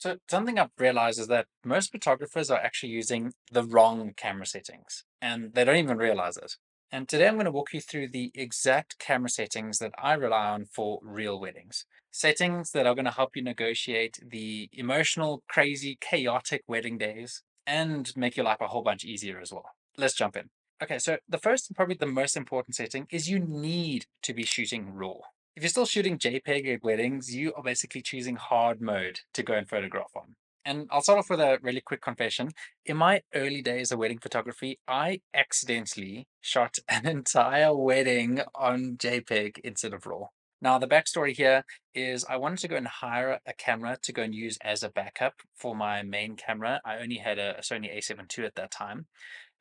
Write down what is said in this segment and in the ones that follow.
So something I've realized is that most photographers are actually using the wrong camera settings and they don't even realize it. And today I'm going to walk you through the exact camera settings that I rely on for real weddings. Settings that are going to help you negotiate the emotional, crazy, chaotic wedding days and make your life a whole bunch easier as well. Let's jump in. Okay, so the first and probably the most important setting is you need to be shooting raw. If you're still shooting JPEG at weddings, you are basically choosing hard mode to go and photograph on. And I'll start off with a really quick confession. In my early days of wedding photography, I accidentally shot an entire wedding on JPEG instead of RAW. Now, the backstory here is I wanted to go and hire a camera to go and use as a backup for my main camera. I only had a Sony a7 II at that time.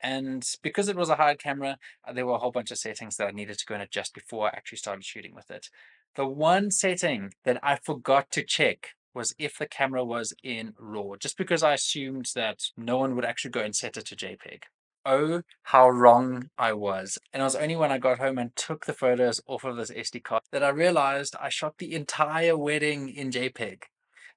And because it was a hard camera, there were a whole bunch of settings that I needed to go and adjust before I actually started shooting with it. The one setting that I forgot to check was if the camera was in RAW, just because I assumed that no one would actually go and set it to JPEG. Oh, how wrong I was. And it was only when I got home and took the photos off of this SD card that I realized I shot the entire wedding in JPEG.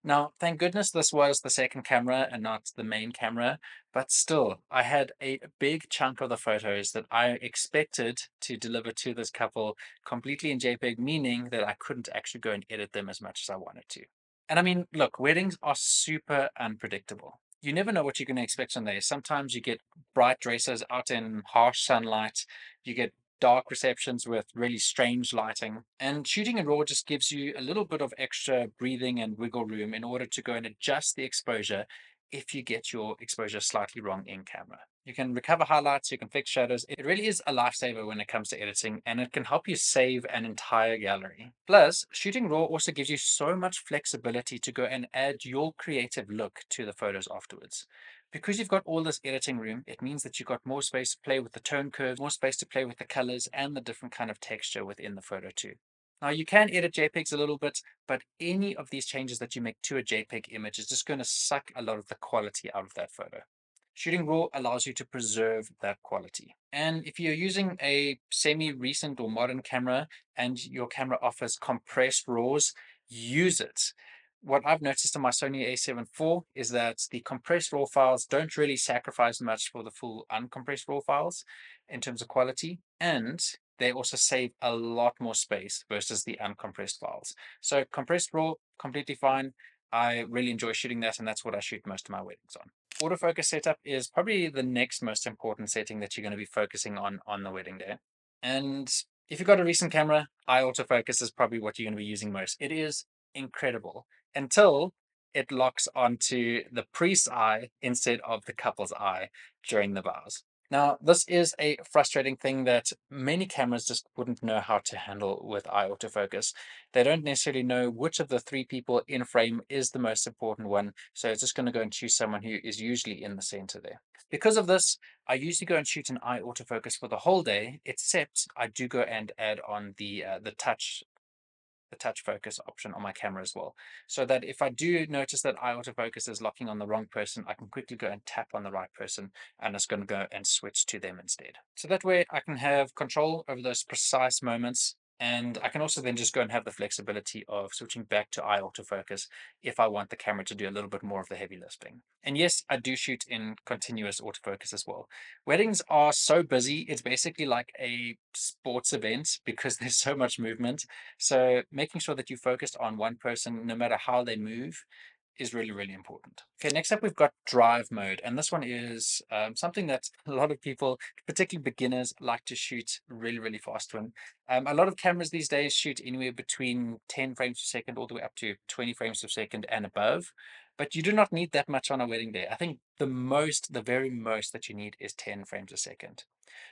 Now, thank goodness this was the second camera and not the main camera, but still, I had a big chunk of the photos that I expected to deliver to this couple completely in JPEG, meaning that I couldn't actually go and edit them as much as I wanted to. And I mean, look, weddings are super unpredictable. You never know what you're going to expect on there. Sometimes you get bright dresses out in harsh sunlight. You get dark receptions with really strange lighting. And shooting in RAW just gives you a little bit of extra breathing and wiggle room in order to go and adjust the exposure if you get your exposure slightly wrong in camera. You can recover highlights, you can fix shadows. It really is a lifesaver when it comes to editing, and it can help you save an entire gallery. Plus, shooting RAW also gives you so much flexibility to go and add your creative look to the photos afterwards. Because you've got all this editing room, it means that you've got more space to play with the tone curves, more space to play with the colors and the different kind of texture within the photo too. Now you can edit JPEGs a little bit, but any of these changes that you make to a JPEG image is just going to suck a lot of the quality out of that photo. Shooting RAW allows you to preserve that quality. And if you're using a semi-recent or modern camera and your camera offers compressed RAWs, use it. What I've noticed on my Sony a7 IV is that the compressed RAW files don't really sacrifice much for the full uncompressed RAW files in terms of quality, and they also save a lot more space versus the uncompressed files. So compressed RAW, completely fine. I really enjoy shooting that, and that's what I shoot most of my weddings on. Autofocus setup is probably the next most important setting that you're going to be focusing on the wedding day. And if you've got a recent camera, eye autofocus is probably what you're going to be using most. It is incredible until it locks onto the priest's eye instead of the couple's eye during the vows. Now, this is a frustrating thing that many cameras just wouldn't know how to handle with eye autofocus. They don't necessarily know which of the three people in frame is the most important one, so it's just going to go and choose someone who is usually in the center there. Because of this, I usually go and shoot an eye autofocus for the whole day, except I do go and add on the touch focus option on my camera as well. So that if I do notice that eye autofocus is locking on the wrong person, I can quickly go and tap on the right person and it's going to go and switch to them instead. So that way I can have control over those precise moments. And I can also then just go and have the flexibility of switching back to eye autofocus if I want the camera to do a little bit more of the heavy lifting. And yes, I do shoot in continuous autofocus as well. Weddings are so busy, it's basically like a sports event because there's so much movement. So making sure that you focused on one person, no matter how they move, is really, really important. Okay, next up we've got drive mode, and this one is something that a lot of people, particularly beginners, like to shoot really, really fast when. A lot of cameras these days shoot anywhere between 10 frames per second all the way up to 20 frames per second and above, but you do not need that much on a wedding day. I think the very most that you need is 10 frames a second.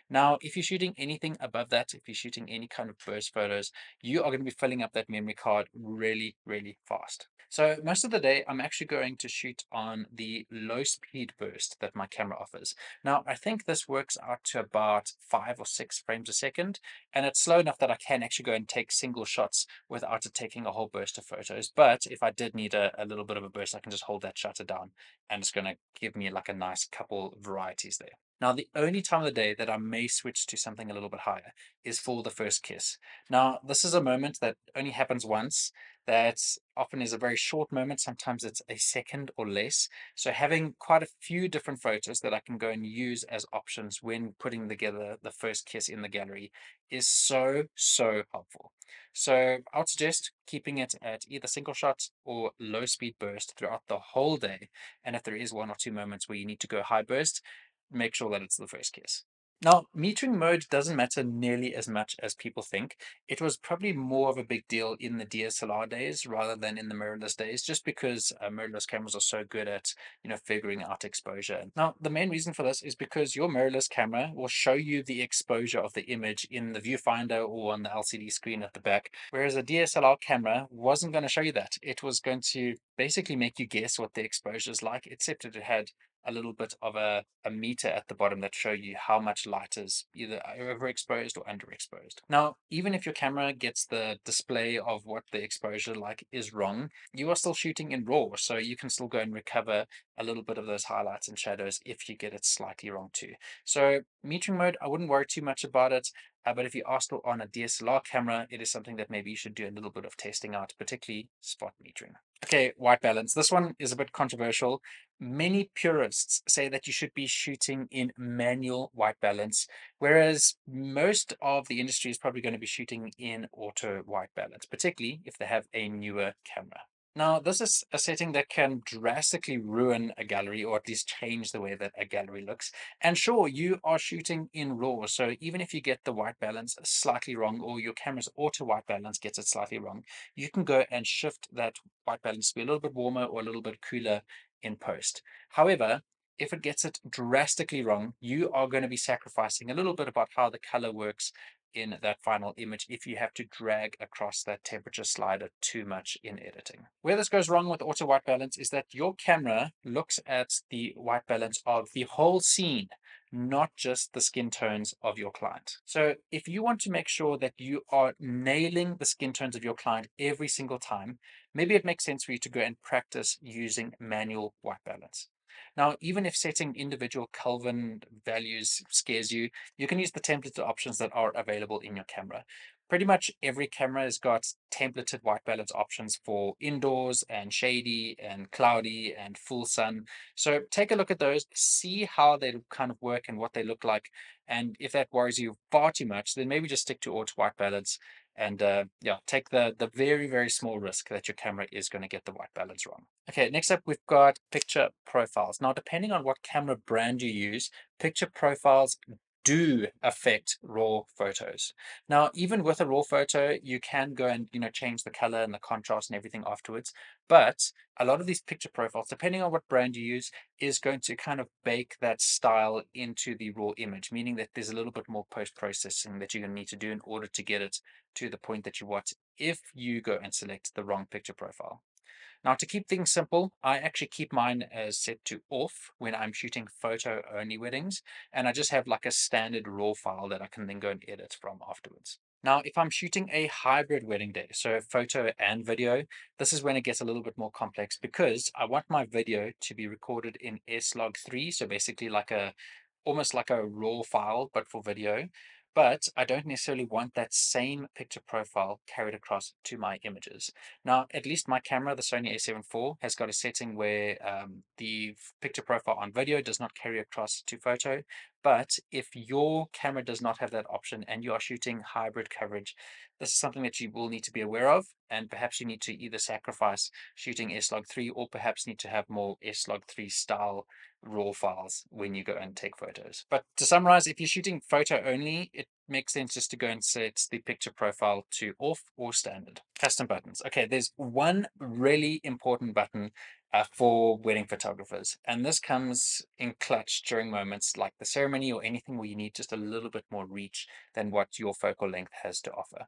Now, if you're shooting anything above that, if you're shooting any kind of burst photos, you are going to be filling up that memory card really, really fast. So most of the day, I'm actually going to shoot on the low speed burst that my camera offers. Now, I think this works out to about 5 or 6 frames a second, and it's slow enough that I can actually go and take single shots without it taking a whole burst of photos. But if I did need a little bit of a burst, I can just hold that shutter down, and it's going to give me like a nice couple varieties there. Now, the only time of the day that I may switch to something a little bit higher is for the first kiss. Now, this is a moment that only happens once. that often is a very short moment. Sometimes it's a second or less. So having quite a few different photos that I can go and use as options when putting together the first kiss in the gallery is so, so helpful. So I would suggest keeping it at either single shot or low speed burst throughout the whole day. And if there is one or two moments where you need to go high burst, make sure that it's the first kiss. Now, metering mode doesn't matter nearly as much as people think. It was probably more of a big deal in the DSLR days rather than in the mirrorless days, just because mirrorless cameras are so good at, figuring out exposure. Now, the main reason for this is because your mirrorless camera will show you the exposure of the image in the viewfinder or on the LCD screen at the back, whereas a DSLR camera wasn't going to show you that. It was going to basically make you guess what the exposure is like, except that it had a little bit of a meter at the bottom that show you how much light is either overexposed or underexposed. Now, even if your camera gets the display of what the exposure like is wrong, you are still shooting in RAW, so you can still go and recover a little bit of those highlights and shadows if you get it slightly wrong too. So metering mode, I wouldn't worry too much about it. But if you are still on a DSLR camera, it is something that maybe you should do a little bit of testing out, particularly spot metering. Okay, white balance. This one is a bit controversial. Many purists say that you should be shooting in manual white balance, whereas most of the industry is probably going to be shooting in auto white balance, particularly if they have a newer camera. Now, this is a setting that can drastically ruin a gallery or at least change the way that a gallery looks. And sure, you are shooting in RAW, so even if you get the white balance slightly wrong or your camera's auto white balance gets it slightly wrong, you can go and shift that white balance to be a little bit warmer or a little bit cooler in post. However, if it gets it drastically wrong, you are going to be sacrificing a little bit about how the color works in that final image if you have to drag across that temperature slider too much in editing. Where this goes wrong with auto white balance is that your camera looks at the white balance of the whole scene, not just the skin tones of your client. So if you want to make sure that you are nailing the skin tones of your client every single time, maybe it makes sense for you to go and practice using manual white balance. Now, even if setting individual Kelvin values scares you, you can use the templated options that are available in your camera. Pretty much every camera has got templated white balance options for indoors and shady and cloudy and full sun. So take a look at those, see how they kind of work and what they look like. And if that worries you far too much, then maybe just stick to auto white balance and yeah, take the very, very small risk that your camera is going to get the white balance wrong. Okay, next up, we've got picture profiles. Now, depending on what camera brand you use, picture profiles do affect raw photos. Now, even with a raw photo, you can go and change the color and the contrast and everything afterwards. But a lot of these picture profiles, depending on what brand you use, is going to kind of bake that style into the raw image, meaning that there's a little bit more post-processing that you're going to need to do in order to get it to the point that you want if you go and select the wrong picture profile. Now, to keep things simple, I actually keep mine as set to off when I'm shooting photo only weddings, and I just have like a standard raw file that I can then go and edit from afterwards. Now, if I'm shooting a hybrid wedding day, so photo and video, this is when it gets a little bit more complex because I want my video to be recorded in S-Log3, so basically like a almost like a raw file, but for video. But I don't necessarily want that same picture profile carried across to my images. Now, at least my camera, the Sony a7 IV, has got a setting where the picture profile on video does not carry across to photo. But if your camera does not have that option and you are shooting hybrid coverage, this is something that you will need to be aware of. And perhaps you need to either sacrifice shooting S-Log3 or perhaps need to have more S-Log3 style raw files when you go and take photos. But to summarize, if you're shooting photo only, it makes sense just to go and set the picture profile to off or standard. Custom buttons. Okay, there's one really important button for wedding photographers, and this comes in clutch during moments like the ceremony or anything where you need just a little bit more reach than what your focal length has to offer.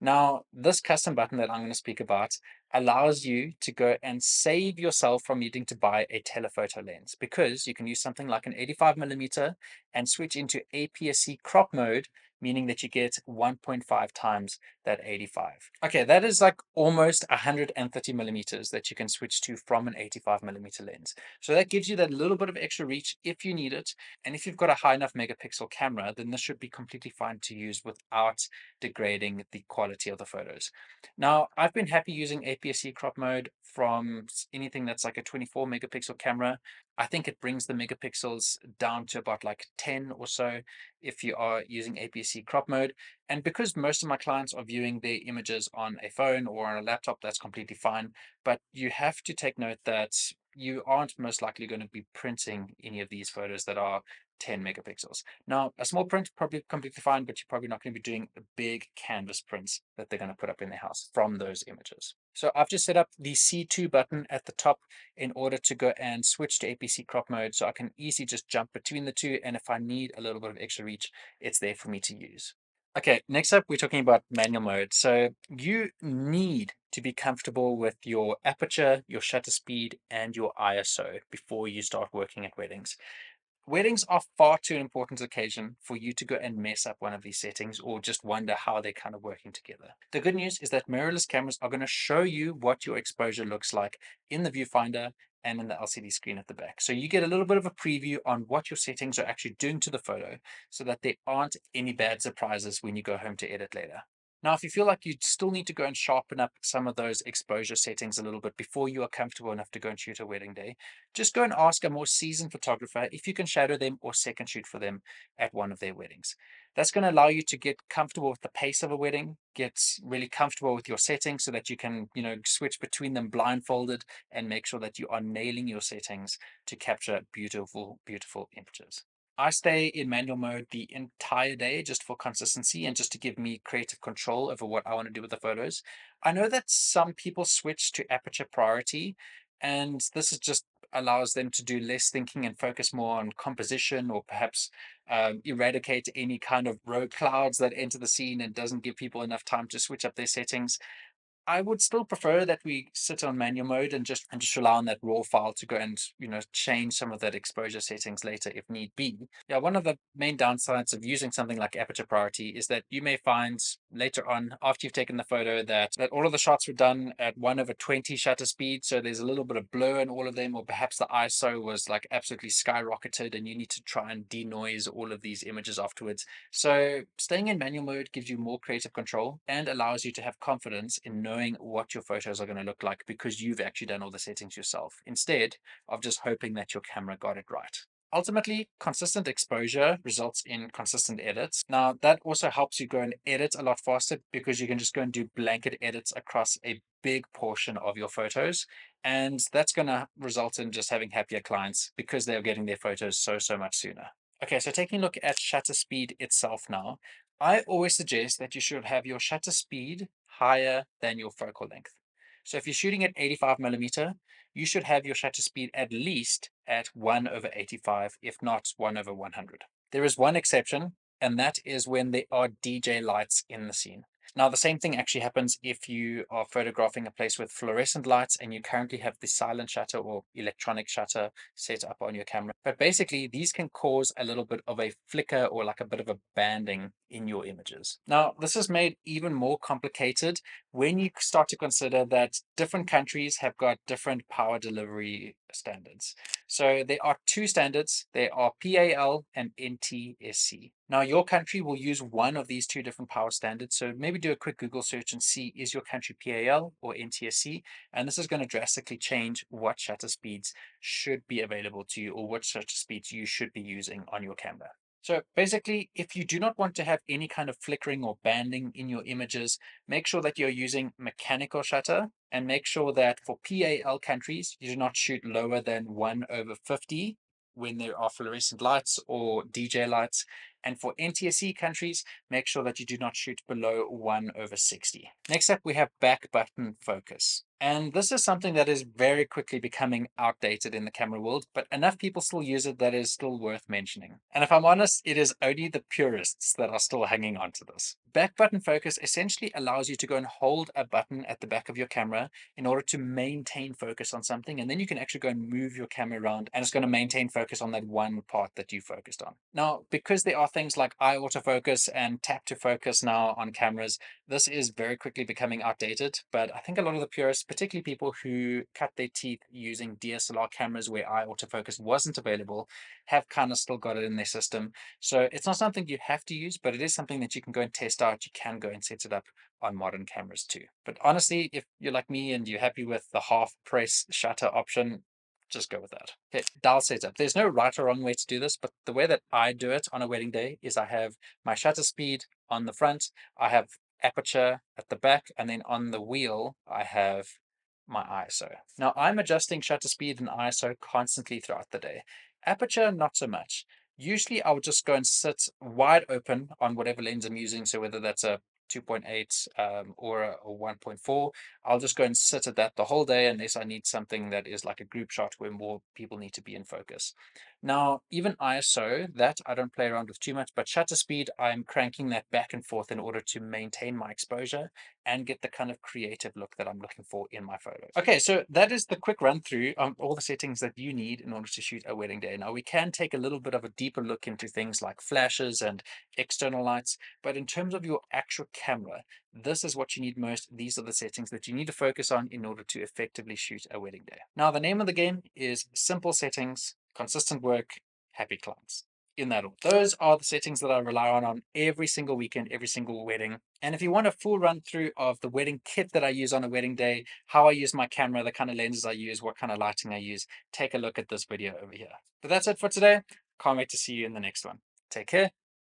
Now, this custom button that I'm going to speak about allows you to go and save yourself from needing to buy a telephoto lens because you can use something like an 85mm and switch into APS-C crop mode meaning that you get 1.5 times that 85. Okay, that is like almost 130 millimeters that you can switch to from an 85 millimeter lens. So that gives you that little bit of extra reach if you need it. And if you've got a high enough megapixel camera, then this should be completely fine to use without degrading the quality of the photos. Now, I've been happy using APS-C crop mode from anything that's like a 24 megapixel camera. I think it brings the megapixels down to about like 10 or so if you are using APS-C crop mode. And because most of my clients are viewing their images on a phone or on a laptop, that's completely fine. But you have to take note that you aren't most likely going to be printing any of these photos that are 10 megapixels. Now, a small print, probably completely fine, but you're probably not going to be doing the big canvas prints that they're going to put up in their house from those images. So I've just set up the C2 button at the top in order to go and switch to APC crop mode, so I can easily just jump between the two. And if I need a little bit of extra reach, it's there for me to use. Okay, next up, we're talking about manual mode. So you need to be comfortable with your aperture, your shutter speed, and your ISO before you start working at weddings. Weddings are far too important occasion for you to go and mess up one of these settings or just wonder how they're kind of working together. The good news is that mirrorless cameras are going to show you what your exposure looks like in the viewfinder and in the LCD screen at the back. So you get a little bit of a preview on what your settings are actually doing to the photo so that there aren't any bad surprises when you go home to edit later. Now, if you feel like you still need to go and sharpen up some of those exposure settings a little bit before you are comfortable enough to go and shoot a wedding day, just go and ask a more seasoned photographer if you can shadow them or second shoot for them at one of their weddings. That's going to allow you to get comfortable with the pace of a wedding, get really comfortable with your settings so that you can, switch between them blindfolded and make sure that you are nailing your settings to capture beautiful, beautiful images. I stay in manual mode the entire day just for consistency and just to give me creative control over what I want to do with the photos. I know that some people switch to aperture priority, and this is just allows them to do less thinking and focus more on composition or perhaps eradicate any kind of rogue clouds that enter the scene and doesn't give people enough time to switch up their settings. I would still prefer that we sit on manual mode and just rely on that raw file to go and change some of that exposure settings later if need be. Yeah, one of the main downsides of using something like aperture priority is that you may find later on after you've taken the photo that all of the shots were done at 1/20 shutter speed, so there's a little bit of blur in all of them, or perhaps the ISO was like absolutely skyrocketed and you need to try and denoise all of these images afterwards. So staying in manual mode gives you more creative control and allows you to have confidence in knowing what your photos are going to look like because you've actually done all the settings yourself, instead of just hoping that your camera got it right. Ultimately, consistent exposure results in consistent edits. Now, that also helps you go and edit a lot faster because you can just go and do blanket edits across a big portion of your photos. And that's going to result in just having happier clients because they're getting their photos so much sooner. Okay, so taking a look at shutter speed itself now, I always suggest that you should have your shutter speed higher than your focal length. So if you're shooting at 85 millimeter, you should have your shutter speed at least at 1/85, if not 1/100. There is one exception, and that is when there are DJ lights in the scene. Now, the same thing actually happens if you are photographing a place with fluorescent lights and you currently have the silent shutter or electronic shutter set up on your camera. But basically, these can cause a little bit of a flicker or like a bit of a banding in your images. Now, this is made even more complicated when you start to consider that different countries have got different power delivery standards. So there are two standards. There are PAL and NTSC. Now, your country will use one of these two different power standards. So maybe do a quick Google search and see, is your country PAL or NTSC? And this is going to drastically change what shutter speeds should be available to you or what shutter speeds you should be using on your camera. So basically, if you do not want to have any kind of flickering or banding in your images, make sure that you're using mechanical shutter and make sure that for PAL countries, you do not shoot lower than 1/50 when there are fluorescent lights or DJ lights. And for NTSC countries, make sure that you do not shoot below 1/60. Next up, we have back button focus. And this is something that is very quickly becoming outdated in the camera world, but enough people still use it that is still worth mentioning. And if I'm honest, it is only the purists that are still hanging on to this. Back button focus essentially allows you to go and hold a button at the back of your camera in order to maintain focus on something. And then you can actually go and move your camera around and it's going to maintain focus on that one part that you focused on. Now, because there are things like eye autofocus and tap to focus now on cameras, this is very quickly becoming outdated. But I think a lot of the purists, particularly people who cut their teeth using DSLR cameras where eye autofocus wasn't available, have kind of still got it in their system. So it's not something you have to use, but it is something that you can go and test out. You can go and set it up on modern cameras too. But honestly, if you're like me and you're happy with the half press shutter option, just go with that. Okay, dial setup. There's no right or wrong way to do this, but the way that I do it on a wedding day is I have my shutter speed on the front, I have aperture at the back, and then on the wheel, I have my ISO. Now I'm adjusting shutter speed and ISO constantly throughout the day. Aperture, not so much. Usually I would just go and sit wide open on whatever lens I'm using. So whether that's a 2.8 or a 1.4, I'll just go and sit at that the whole day unless I need something that is like a group shot where more people need to be in focus. Now, even ISO, that I don't play around with too much, but shutter speed, I'm cranking that back and forth in order to maintain my exposure and get the kind of creative look that I'm looking for in my photos. Okay, so that is the quick run through of all the settings that you need in order to shoot a wedding day. Now, we can take a little bit of a deeper look into things like flashes and external lights, but in terms of your actual camera, this is what you need most. These are the settings that you need to focus on in order to effectively shoot a wedding day. Now, the name of the game is simple settings, consistent work, happy clients. In that order. Those are the settings that I rely on every single weekend, every single wedding. And if you want a full run through of the wedding kit that I use on a wedding day, how I use my camera, the kind of lenses I use, what kind of lighting I use, take a look at this video over here. But that's it for today. Can't wait to see you in the next one. Take care.